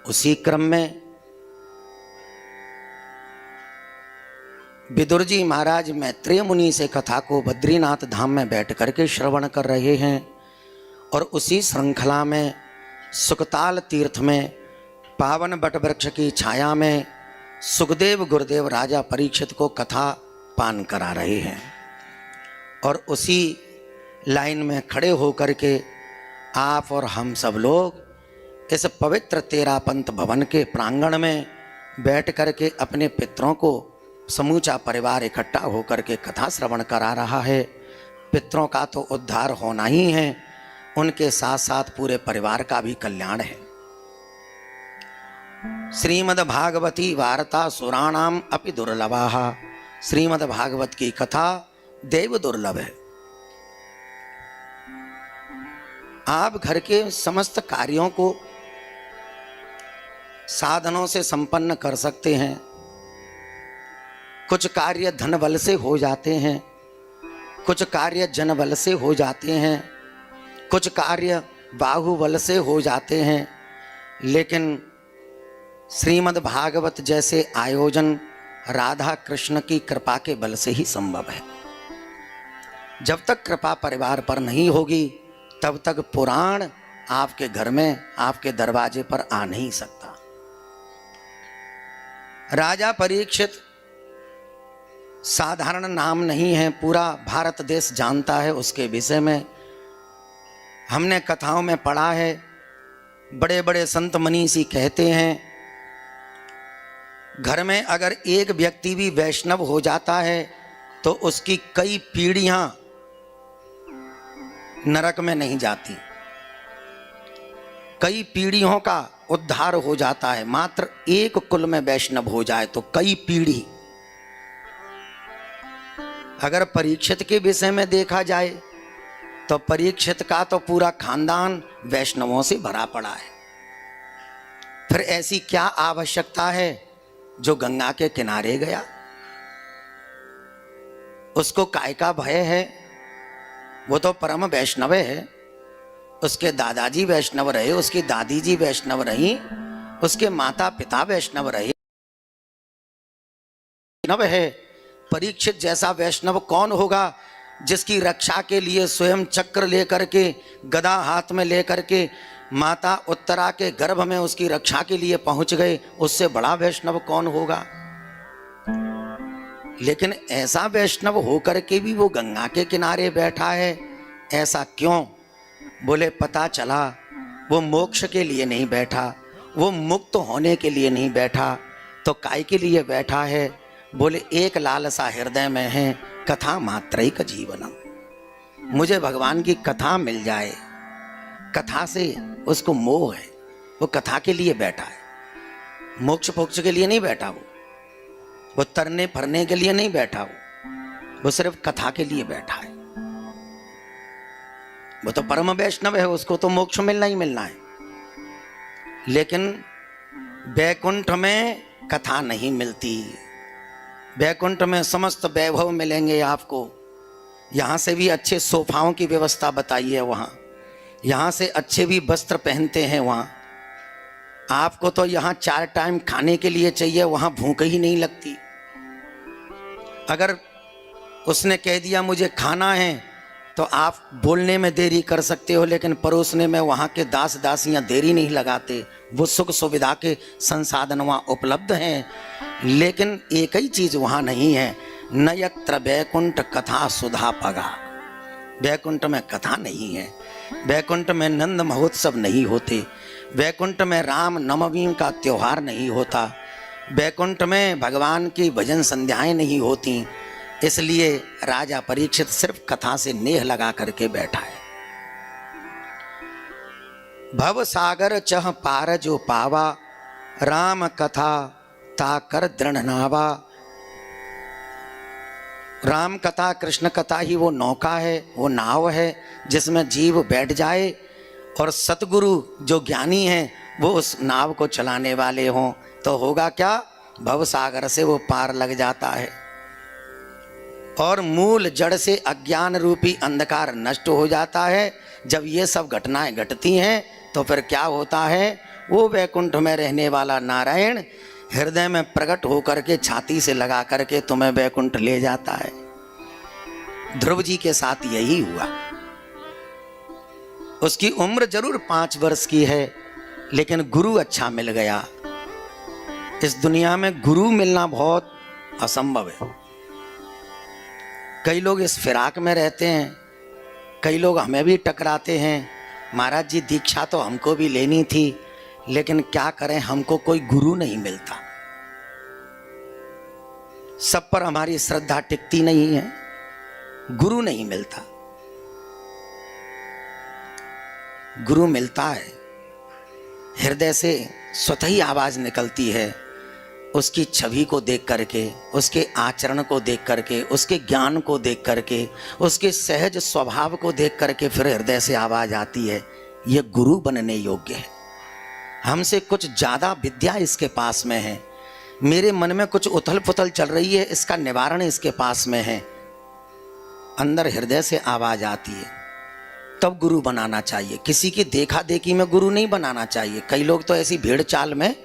उसी क्रम में विदुर जी महाराज मैत्रेय मुनि से कथा को बद्रीनाथ धाम में बैठ करके श्रवण कर रहे हैं। और उसी श्रृंखला में सुकताल तीर्थ में पावन बटवृक्ष की छाया में सुखदेव गुरुदेव राजा परीक्षित को कथा पान करा रहे हैं। और उसी लाइन में खड़े होकर के आप और हम सब लोग इस पवित्र तेरापंथ भवन के प्रांगण में बैठ करके अपने पितरों को समूचा परिवार इकट्ठा होकर के कथा श्रवण करा रहा है। पितरों का तो उद्धार होना ही है, उनके साथ साथ पूरे परिवार का भी कल्याण है। श्रीमद् भागवती वार्ता सुराणाम अपि दुर्लभाः। श्रीमद् भागवत की कथा देव दुर्लभ है। आप घर के समस्त कार्यों को साधनों से संपन्न कर सकते हैं। कुछ कार्य धन बल से हो जाते हैं, कुछ कार्य जन बल से हो जाते हैं, कुछ कार्य बाहुबल से हो जाते हैं, लेकिन श्रीमद् भागवत जैसे आयोजन राधा कृष्ण की कृपा के बल से ही संभव है। जब तक कृपा परिवार पर नहीं होगी तब तक पुराण आपके घर में, आपके दरवाजे पर आ नहीं सकता। राजा परीक्षित साधारण नाम नहीं है, पूरा भारत देश जानता है उसके विषय में। हमने कथाओं में पढ़ा है, बड़े बड़े संत मनीषी कहते हैं घर में अगर एक व्यक्ति भी वैष्णव हो जाता है तो उसकी कई पीढ़ियां नरक में नहीं जाती, कई पीढ़ियों का उद्धार हो जाता है। मात्र एक कुल में वैष्णव हो जाए तो कई पीढ़ी। अगर परीक्षित के विषय में देखा जाए तो परीक्षित का तो पूरा खानदान वैष्णवों से भरा पड़ा है। फिर ऐसी क्या आवश्यकता है जो गंगा के किनारे गया? उसको काय का भय है? वो तो परम वैष्णव है। उसके दादाजी वैष्णव रहे, उसकी दादी जी वैष्णव रही, उसके माता पिता वैष्णव रहे, वैष्णव है। परीक्षित जैसा वैष्णव कौन होगा जिसकी रक्षा के लिए स्वयं चक्र लेकर के, गदा हाथ में लेकर के माता उत्तरा के गर्भ में उसकी रक्षा के लिए पहुंच गए? उससे बड़ा वैष्णव कौन होगा? लेकिन ऐसा वैष्णव होकर के भी वो गंगा के किनारे बैठा है। ऐसा क्यों? बोले पता चला वो मोक्ष के लिए नहीं बैठा, वो मुक्त होने के लिए नहीं बैठा, तो काय के लिए बैठा है? बोले एक लालसा हृदय में है, कथा मात्रैक जीवनम। मुझे भगवान की कथा मिल जाए। कथा से उसको मोह है, वो कथा के लिए बैठा है। मोक्ष फोक्ष के लिए नहीं बैठा, वो तरने फरने के लिए नहीं बैठा, वो सिर्फ कथा के लिए बैठा है। वो तो परम वैष्णव है, उसको तो मोक्ष मिलना ही मिलना है। लेकिन वैकुंठ में कथा नहीं मिलती। वैकुंठ में समस्त वैभव मिलेंगे आपको। यहाँ से भी अच्छे सोफाओं की व्यवस्था बताइए वहाँ, यहाँ से अच्छे भी वस्त्र पहनते हैं वहाँ। आपको तो यहाँ 4 टाइम खाने के लिए चाहिए, वहाँ भूख ही नहीं लगती। अगर उसने कह दिया मुझे खाना है तो आप बोलने में देरी कर सकते हो, लेकिन परोसने में वहाँ के दास दासियाँ देरी नहीं लगाते। वो सुख सुविधा के संसाधन वहाँ उपलब्ध हैं, लेकिन एक ही चीज़ वहाँ नहीं है, न यत्र वैकुंठ कथा सुधा पगा। वैकुंठ में कथा नहीं है, वैकुंठ में नंद महोत्सव नहीं होते, वैकुंठ में राम नवमी का त्योहार नहीं होता, वैकुंठ में भगवान की भजन संध्याएं नहीं होती। इसलिए राजा परीक्षित सिर्फ कथा से नेह लगा करके बैठा है। भव सागर चह पार जो पावा, राम कथा ताकर दृढ़ नावा। राम कथा कृष्ण कथा ही वो नौका है, वो नाव है जिसमें जीव बैठ जाए और सतगुरु जो ज्ञानी हैं वो उस नाव को चलाने वाले हों तो होगा क्या? भव सागर से वो पार लग जाता है और मूल जड़ से अज्ञान रूपी अंधकार नष्ट हो जाता है। जब ये सब घटनाएं घटती हैं तो फिर क्या होता है? वो वैकुंठ में रहने वाला नारायण हृदय में प्रकट होकर के छाती से लगा करके तुम्हें वैकुंठ ले जाता है। ध्रुव जी के साथ यही हुआ। उसकी उम्र जरूर 5 वर्ष की है, लेकिन गुरु अच्छा मिल गया। इस दुनिया में गुरु मिलना बहुत असंभव है। कई लोग इस फिराक में रहते हैं, कई लोग हमें भी टकराते हैं, महाराज जी दीक्षा तो हमको भी लेनी थी, लेकिन क्या करें, हमको कोई गुरु नहीं मिलता। सब पर हमारी श्रद्धा टिकती नहीं है, गुरु नहीं मिलता। गुरु मिलता है, हृदय से स्वतः ही आवाज निकलती है, उसकी छवि को देख करके, उसके आचरण को देख करके, उसके ज्ञान को देख करके, उसके सहज स्वभाव को देख करके फिर हृदय से आवाज आती है, ये गुरु बनने योग्य है। हमसे कुछ ज्यादा विद्या इसके पास में है, मेरे मन में कुछ उथल पुथल चल रही है, इसका निवारण इसके पास में है। अंदर हृदय से आवाज आती है, तब गुरु बनाना चाहिए। किसी की देखा देखी में गुरु नहीं बनाना चाहिए। कई लोग तो ऐसी भीड़ चाल में,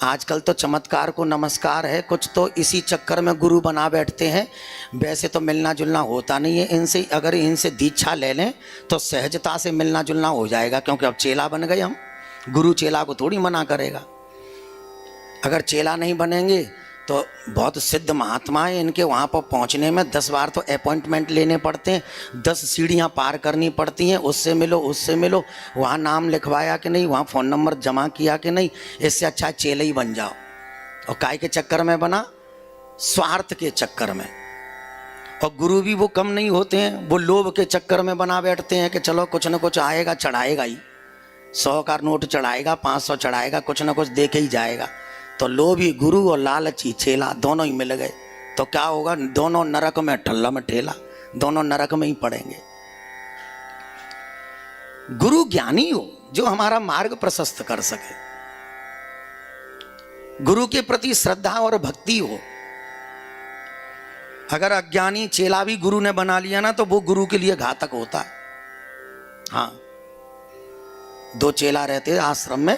आजकल तो चमत्कार को नमस्कार है, कुछ तो इसी चक्कर में गुरु बना बैठते हैं। वैसे तो मिलना जुलना होता नहीं है इनसे। अगर इनसे दीक्षा ले लें तो सहजता से मिलना जुलना हो जाएगा, क्योंकि अब चेला बन गए हम। गुरु चेला को थोड़ी मना करेगा। अगर चेला नहीं बनेंगे तो बहुत सिद्ध महात्मा है, इनके वहाँ पर पहुँचने में 10 बार तो अपॉइंटमेंट लेने पड़ते हैं, 10 सीढ़ियाँ पार करनी पड़ती हैं, उससे मिलो उससे मिलो, वहाँ नाम लिखवाया कि नहीं, वहाँ फ़ोन नंबर जमा किया कि नहीं। इससे अच्छा चेले ही बन जाओ। और काय के चक्कर में बना? स्वार्थ के चक्कर में। और गुरु भी वो कम नहीं होते हैं, वो लोभ के चक्कर में बना बैठते हैं कि चलो कुछ न कुछ आएगा, चढ़ाएगा ही, 100 का नोट चढ़ाएगा, 500 चढ़ाएगा, कुछ न कुछ दे के ही जाएगा। तो लोभी गुरु और लालची चेला दोनों ही मिल गए तो क्या होगा? दोनों नरक में ठल्ला में ठेला, दोनों नरक में ही पड़ेंगे। गुरु ज्ञानी हो जो हमारा मार्ग प्रशस्त कर सके, गुरु के प्रति श्रद्धा और भक्ति हो। अगर अज्ञानी चेला भी गुरु ने बना लिया ना तो वो गुरु के लिए घातक होता है। हाँ, 2 चेला रहते आश्रम में,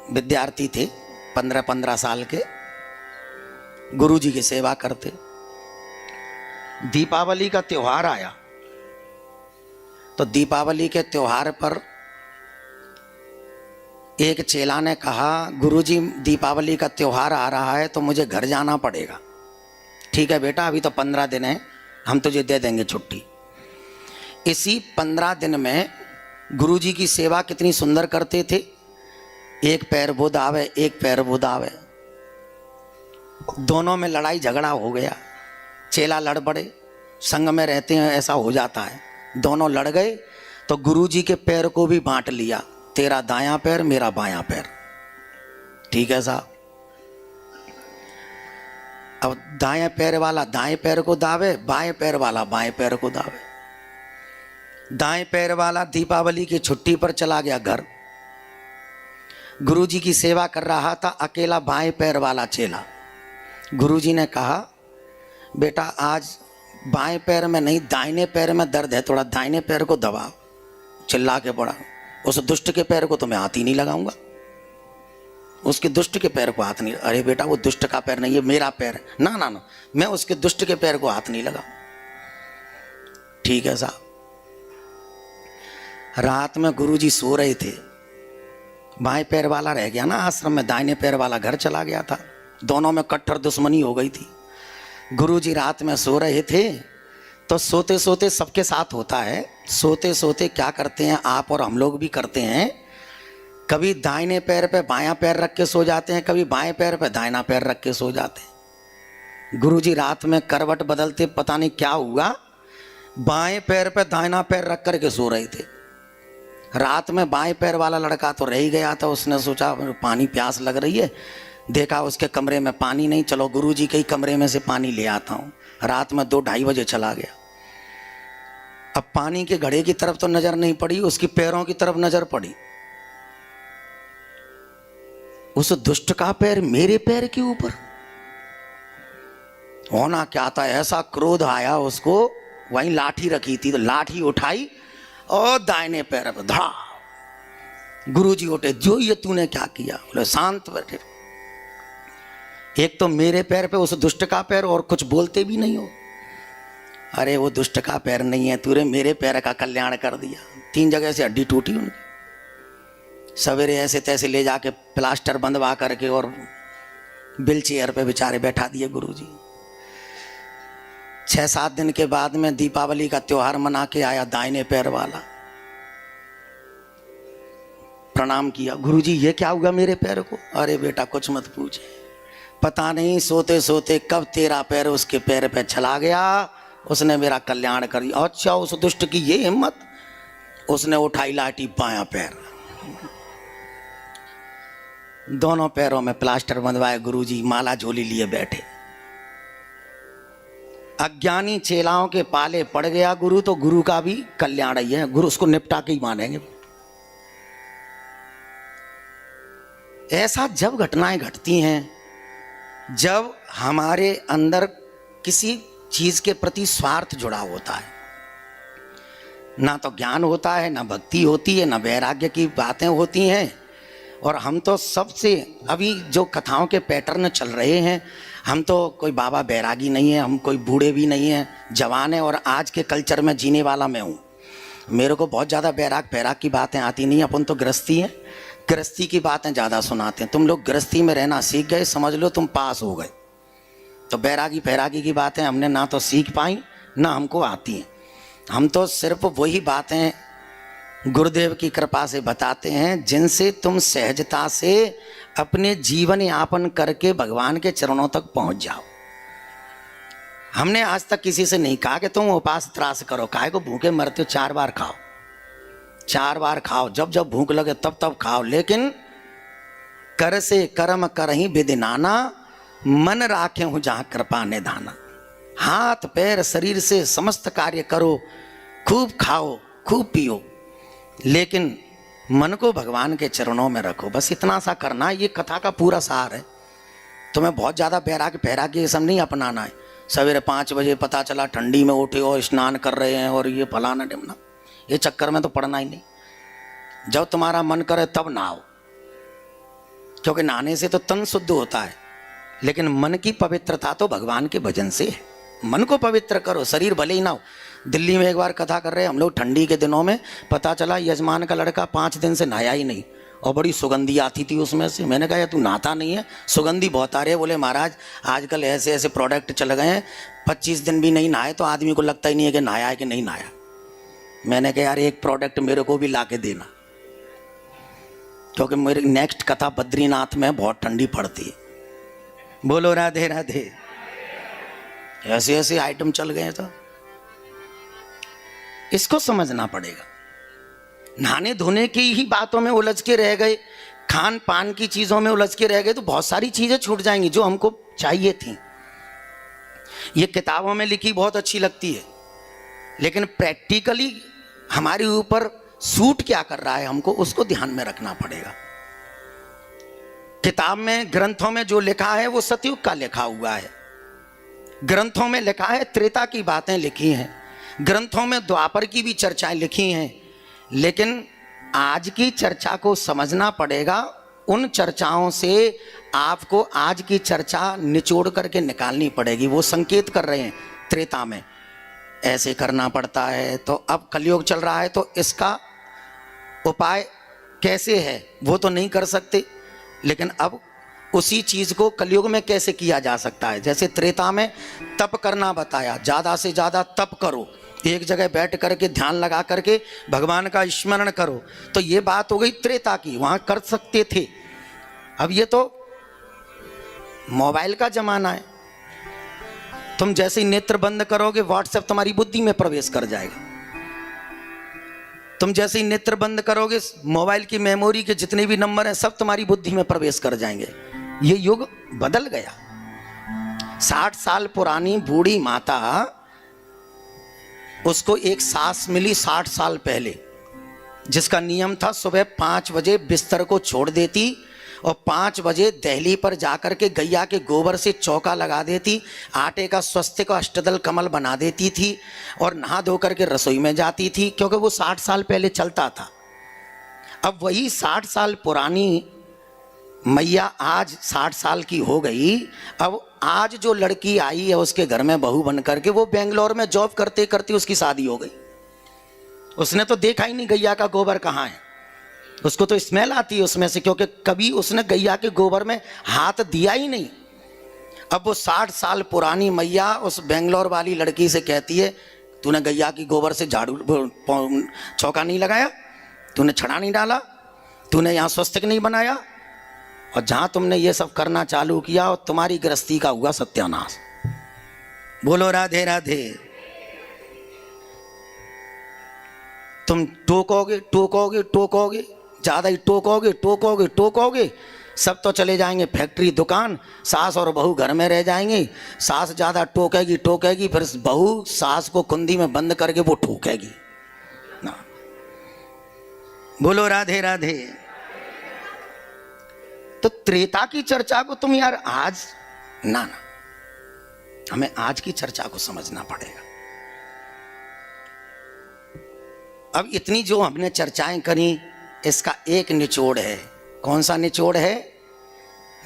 विद्यार्थी थे, 15-15 साल के, गुरु जी की सेवा करते। दीपावली का त्योहार आया तो दीपावली के त्योहार पर एक चेला ने कहा, गुरुजी दीपावली का त्योहार आ रहा है तो मुझे घर जाना पड़ेगा। ठीक है बेटा, अभी तो 15 दिन है, हम तुझे दे देंगे छुट्टी। इसी 15 दिन में गुरुजी की सेवा कितनी सुंदर करते थे। एक पैर बुध आवे, एक पैर बुध आवे, दोनों में लड़ाई झगड़ा हो गया। चेला लड़ पड़े, संग में रहते हैं ऐसा हो जाता है। दोनों लड़ गए तो गुरुजी के पैर को भी बांट लिया, तेरा दायां पैर मेरा बायां पैर। ठीक है साहब। अब दाएं पैर वाला दाएं पैर को दावे, बाएं पैर वाला बाएं पैर को दावे। दाएं पैर वाला दीपावली की छुट्टी पर चला गया घर। गुरुजी की सेवा कर रहा था अकेला बाएं पैर वाला चेला। गुरुजी ने कहा, बेटा आज बाएं पैर में नहीं दाहिने पैर में दर्द है, थोड़ा दाहिने पैर को दबाओ। चिल्ला के पड़ा, उस दुष्ट के पैर को तो मैं हाथ ही नहीं लगाऊंगा, उसके दुष्ट के पैर को हाथ नहीं। अरे बेटा वो दुष्ट का पैर नहीं है, मेरा पैर है। ना ना ना, मैं उसके दुष्ट के पैर को हाथ नहीं लगाऊं। ठीक है साहब। रात में गुरुजी सो रहे थे, बाएं पैर वाला रह गया ना आश्रम में, दाहिने पैर वाला घर चला गया था। दोनों में कट्टर दुश्मनी हो गई थी। गुरुजी रात में सो रहे थे तो सोते सोते सबके साथ होता है, सोते सोते क्या करते हैं आप और हम लोग भी करते हैं, कभी दाहिने पैर पे बायां पैर रख के सो जाते हैं, कभी बाएं पैर पे दाहिना पैर रख के सो जाते हैं। गुरुजी रात में करवट बदलते पता नहीं क्या हुआ, बाएं पैर पे दाहिना पैर रख करके सो रहे थे। रात में बाएं पैर वाला लड़का तो रह ही गया था, उसने सोचा पानी प्यास लग रही है, देखा उसके कमरे में पानी नहीं, चलो गुरुजी के ही कमरे में से पानी ले आता हूँ। रात में 2-2:30 बजे चला गया। अब पानी के घड़े की तरफ तो नजर नहीं पड़ी, उसकी पैरों की तरफ नजर पड़ी। उस दुष्ट का पैर मेरे पैर के ऊपर। होना क्या था, ऐसा क्रोध आया उसको। वहीं लाठी रखी थी तो लाठी उठाई और दाहिने पैर पर धड़ा, गुरुजी उठे, जो ये तूने क्या किया? बोले शांत बैठे, एक तो मेरे पैर पे उस दुष्ट का पैर और कुछ बोलते भी नहीं हो। अरे वो दुष्ट का पैर नहीं है, तूने मेरे पैर का कल्याण कर दिया। 3 जगह से हड्डी टूटी उनकी। सवेरे ऐसे तैसे ले जाके प्लास्टर बंधवा करके और व्हील चेयर पे बेचारे बैठा दिए गुरुजी। 6-7 दिन के बाद में दीपावली का त्योहार मना के आया दाहिने पैर वाला, प्रणाम किया, गुरुजी ये क्या हुआ मेरे पैर को? अरे बेटा कुछ मत पूछे, पता नहीं सोते सोते कब तेरा पैर उसके पैर पे चला गया, उसने मेरा कल्याण कर दिया। अच्छा, उस दुष्ट की ये हिम्मत, उसने उठाई लाठी बायां पैर, दोनों पैरों में प्लास्टर बंधवाए गुरुजी, माला झोली लिए बैठे। अज्ञानी चेलाओं के पाले पड़ गया गुरु, तो गुरु का भी कल्याण ही है, गुरु उसको निपटा के ही मानेंगे। ऐसा जब घटनाएं घटती हैं, जब हमारे अंदर किसी चीज के प्रति स्वार्थ जुड़ा होता है, ना तो ज्ञान होता है, ना भक्ति होती है, ना वैराग्य की बातें होती हैं, और हम तो सबसे अभी जो कथाओं के पैटर्न चल रहे हैं, हम तो कोई बाबा बैरागी नहीं है, हम कोई बूढ़े भी नहीं हैं, जवान है, और आज के कल्चर में जीने वाला मैं हूँ। मेरे को बहुत ज़्यादा बैराग की बातें आती नहीं, अपन तो गृहस्थी हैं, गृहस्थी की बातें ज़्यादा सुनाते हैं। तुम लोग गृहस्थी में रहना सीख गए, समझ लो तुम पास हो गए। तो बैरागी की बातें हमने ना तो सीख पाई ना हमको आती हैं। हम तो सिर्फ वही बातें गुरुदेव की कृपा से बताते हैं जिनसे तुम सहजता से अपने जीवन यापन करके भगवान के चरणों तक पहुंच जाओ। हमने आज तक किसी से नहीं कहा कि तुम उपास त्रास करो, काहे को भूखे मरते हो, 4 बार खाओ, 4 बार खाओ, जब जब भूख लगे तब तब खाओ, लेकिन कर से कर्म करहीं विधि नाना, मन राखे हूँ जहाँ कृपा निधाना। हाथ पैर शरीर से समस्त कार्य करो, खूब खाओ खूब पियो, लेकिन मन को भगवान के चरणों में रखो, बस इतना सा करना। ये कथा का पूरा सार है। तुम्हें बहुत ज़्यादा बैरागी ये सब नहीं अपनाना है। सवेरे 5 बजे पता चला ठंडी में उठे और स्नान कर रहे हैं और ये फलाना ढिमना, ये चक्कर में तो पड़ना ही नहीं। जब तुम्हारा मन करे तब नहाओ, क्योंकि नहाने से तो तन शुद्ध होता है, लेकिन मन की पवित्रता तो भगवान के भजन से है। मन को पवित्र करो, शरीर भले ही ना हो। दिल्ली में एक बार कथा कर रहे हम लोग, ठंडी के दिनों में पता चला यजमान का लड़का 5 दिन से नहाया ही नहीं, और बड़ी सुगंधी आती थी उसमें से। मैंने कहा यार तू नहाता नहीं है, सुगंधी बहुत आ रही है। बोले महाराज आजकल ऐसे ऐसे प्रोडक्ट चल गए हैं, 25 दिन भी नहीं नहाए तो आदमी को लगता ही नहीं है कि नहाया है कि नहीं नहाया। मैंने कहा यार एक प्रोडक्ट मेरे को भी ला के देना, क्योंकि मेरी नेक्स्ट कथा बद्रीनाथ में बहुत ठंडी पड़ती है। बोलो राधे राधे। ऐसे ऐसे आइटम चल गए, तो इसको समझना पड़ेगा। नहाने धोने की ही बातों में उलझ के रह गए, खान पान की चीजों में उलझ के रह गए, तो बहुत सारी चीजें छूट जाएंगी जो हमको चाहिए थी। ये किताबों में लिखी बहुत अच्छी लगती है, लेकिन प्रैक्टिकली हमारे ऊपर सूट क्या कर रहा है हमको उसको ध्यान में रखना पड़ेगा। किताब में ग्रंथों में जो लिखा है वो सतयुग का लिखा हुआ है, ग्रंथों में लिखा है त्रेता की बातें लिखी हैं, ग्रंथों में द्वापर की भी चर्चाएं लिखी हैं, लेकिन आज की चर्चा को समझना पड़ेगा। उन चर्चाओं से आपको आज की चर्चा निचोड़ करके निकालनी पड़ेगी। वो संकेत कर रहे हैं त्रेता में ऐसे करना पड़ता है, तो अब कलयुग चल रहा है तो इसका उपाय कैसे है वो तो नहीं कर सकते, लेकिन अब उसी चीज को कलयुग में कैसे किया जा सकता है। जैसे त्रेता में तप करना बताया, ज्यादा से ज्यादा तप करो, एक जगह बैठ करके ध्यान लगा करके भगवान का स्मरण करो, तो ये बात हो गई त्रेता की, वहां कर सकते थे। अब ये तो मोबाइल का जमाना है, तुम जैसे ही नेत्र बंद करोगे व्हाट्सएप तुम्हारी बुद्धि में प्रवेश कर जाएगा। तुम जैसे ही नेत्र बंद करोगे मोबाइल की मेमोरी के जितने भी नंबर हैं सब तुम्हारी बुद्धि में प्रवेश कर जाएंगे। ये युग बदल गया। 60 साल पुरानी बूढ़ी माता, उसको एक सास मिली 60 साल पहले, जिसका नियम था सुबह 5 बजे बिस्तर को छोड़ देती और 5 बजे दहली पर जाकर के गैया के गोबर से चौका लगा देती, आटे का स्वस्तिक और अष्टदल कमल बना देती थी और नहा धो करके रसोई में जाती थी, क्योंकि वो 60 साल पहले चलता था। अब वही 60 साल पुरानी मैया आज 60 साल की हो गई। अब आज जो लड़की आई है उसके घर में बहू बन करके, वो बेंगलोर में जॉब करते करते उसकी शादी हो गई। उसने तो देखा ही नहीं गैया का गोबर कहाँ है, उसको तो स्मेल आती है उसमें से, क्योंकि कभी उसने गैया के गोबर में हाथ दिया ही नहीं। अब वो 60 साल पुरानी मैया उस बेंगलोर वाली लड़की से कहती है, तूने गैया की गोबर से झाड़ू चौका नहीं लगाया, तूने छड़ा नहीं डाला, तूने यहाँ स्वस्तिक नहीं बनाया, और जहाँ तुमने ये सब करना चालू किया और तुम्हारी गृहस्थी का हुआ सत्यानाश। बोलो राधे राधे। तुम टोकोगे टोकोगे टोकोगे, ज़्यादा ही टोकोगे टोकोगे टोकोगे, सब तो चले जाएंगे फैक्ट्री दुकान, सास और बहू घर में रह जाएंगी। सास ज़्यादा टोकेगी टोकेगी, फिर बहू सास को कुंडी में बंद करके वो ठोकेगी ना। बोलो राधे राधे। तो त्रेता की चर्चा को तुम यार आज ना, हमें आज की चर्चा को समझना पड़ेगा। अब इतनी जो हमने चर्चाएं करी, इसका एक निचोड़ है। कौन सा निचोड़ है?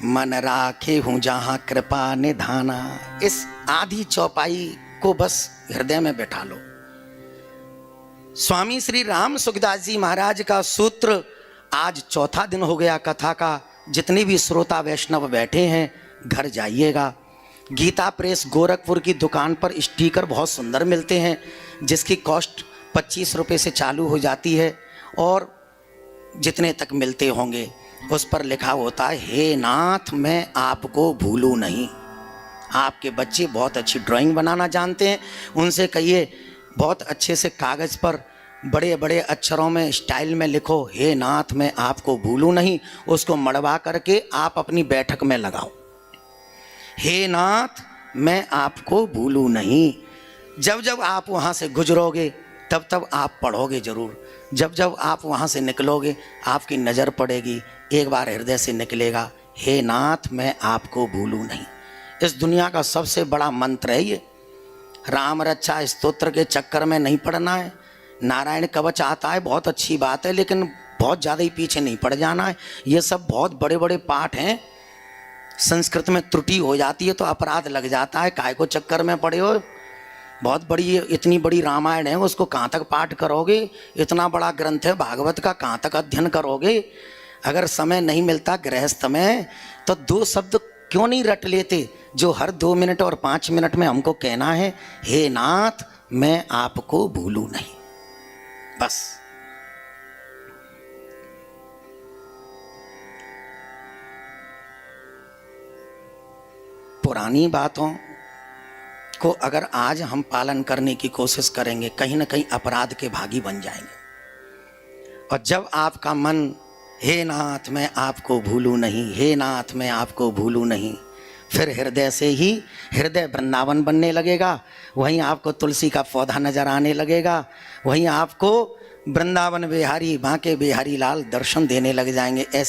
मन राखे हूं जहां कृपा निधाना। इस आधी चौपाई को बस हृदय में बैठा लो। स्वामी श्री राम सुखदास जी महाराज का सूत्र, आज चौथा दिन हो गया कथा का। जितने भी श्रोता वैष्णव बैठे हैं, घर जाइएगा। गीता प्रेस गोरखपुर की दुकान पर स्टिकर बहुत सुंदर मिलते हैं, जिसकी कॉस्ट 25 रुपये से चालू हो जाती है, और जितने तक मिलते होंगे उस पर लिखा होता है, हे नाथ मैं आपको भूलूं नहीं। आपके बच्चे बहुत अच्छी ड्राइंग बनाना जानते हैं, उनसे कहिए बहुत अच्छे से कागज़ पर बड़े बड़े अक्षरों में स्टाइल में लिखो, हे नाथ मैं आपको भूलूं नहीं। उसको मड़वा करके आप अपनी बैठक में लगाओ, हे नाथ मैं आपको भूलूं नहीं। जब जब आप वहाँ से गुजरोगे तब तब आप पढ़ोगे ज़रूर। जब जब आप वहाँ से निकलोगे आपकी नज़र पड़ेगी, एक बार हृदय से निकलेगा, हे नाथ मैं आपको भूलूं नहीं। इस दुनिया का सबसे बड़ा मंत्र है ये। राम रक्षा स्तोत्र के चक्कर में नहीं पड़ना है। नारायण कवच आता है, बहुत अच्छी बात है, लेकिन बहुत ज़्यादा ही पीछे नहीं पड़ जाना है। ये सब बहुत बड़े बड़े पाठ हैं। संस्कृत में त्रुटि हो जाती है तो अपराध लग जाता है, काय को चक्कर में पड़े हो। बहुत बड़ी, इतनी बड़ी रामायण है, उसको कहाँ तक पाठ करोगे? इतना बड़ा ग्रंथ है भागवत का, कहाँ तक अध्ययन करोगे? अगर समय नहीं मिलता गृहस्थ में तो 2 शब्द क्यों नहीं रट लेते, जो हर 2 मिनट और 5 मिनट में हमको कहना है, हे नाथ मैं आपको भूलूं नहीं। बस पुरानी बातों को अगर आज हम पालन करने की कोशिश करेंगे, कहीं ना कहीं अपराध के भागी बन जाएंगे। और जब आपका मन हे नाथ मैं आपको भूलूं नहीं, हे नाथ मैं आपको भूलूं नहीं, फिर हृदय से ही हृदय वृंदावन बनने लगेगा। वहीं आपको तुलसी का पौधा नजर आने लगेगा, वहीं आपको वृंदावन बिहारी बांके बिहारी लाल दर्शन देने लग जाएंगे। ऐसे